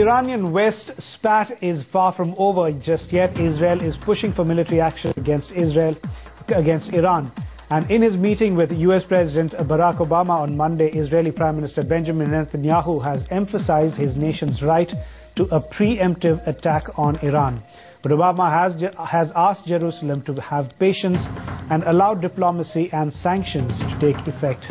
The Iranian West spat is far from over just yet. Israel is pushing for military action against Iran. And in his meeting with US President Barack Obama on Monday, Israeli Prime Minister Benjamin Netanyahu has emphasized his nation's right to a preemptive attack on Iran. But Obama has asked Jerusalem to have patience and allow diplomacy and sanctions to take effect.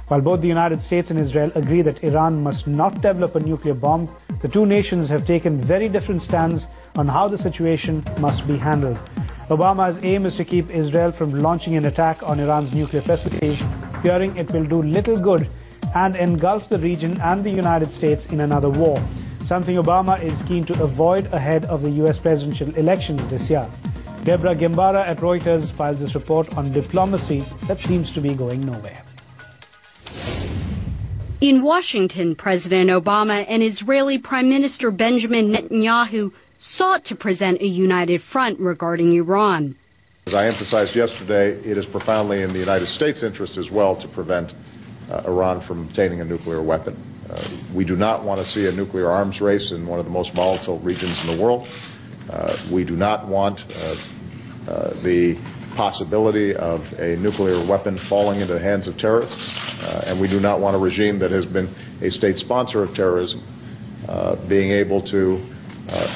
While both the United States and Israel agree that Iran must not develop a nuclear bomb, the two nations have taken very different stands on how the situation must be handled. Obama's aim is to keep Israel from launching an attack on Iran's nuclear facilities, fearing it will do little good and engulf the region and the United States in another war, something Obama is keen to avoid ahead of the US presidential elections this year. Deborah Gembara at Reuters files this report on diplomacy that seems to be going nowhere. In Washington, President Obama and Israeli Prime Minister Benjamin Netanyahu sought to present a united front regarding Iran. As I emphasized yesterday, it is profoundly in the United States' interest as well to prevent Iran from obtaining a nuclear weapon. We do not want to see a nuclear arms race in one of the most volatile regions in the world. We do not want the possibility of a nuclear weapon falling into the hands of terrorists, and we do not want a regime that has been a state sponsor of terrorism being able to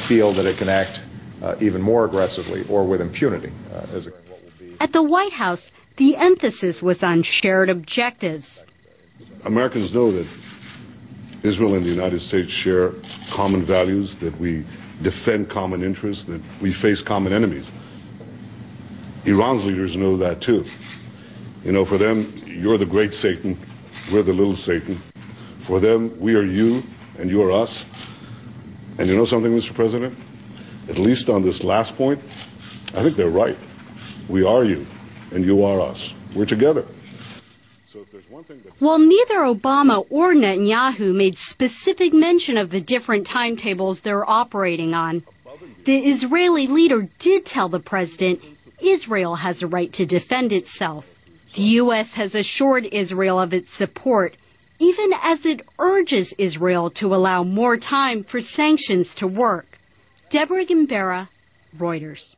feel that it can act even more aggressively or with impunity. At the White House, the emphasis was on shared objectives. Americans know that Israel and the United States share common values, that we defend common interests, that we face common enemies. Iran's leaders know that too. You know, for them, you're the great Satan, we're the little Satan. For them, we are you and you are us. And you know something, Mr. President? At least on this last point, I think they're right. We are you and you are us. We're together. So if there's one thing that's... While neither Obama or Netanyahu made specific mention of the different timetables they're operating on, the Israeli leader did tell the president Israel has a right to defend itself. The U.S. has assured Israel of its support, even as it urges Israel to allow more time for sanctions to work. Deborah Gembara, Reuters.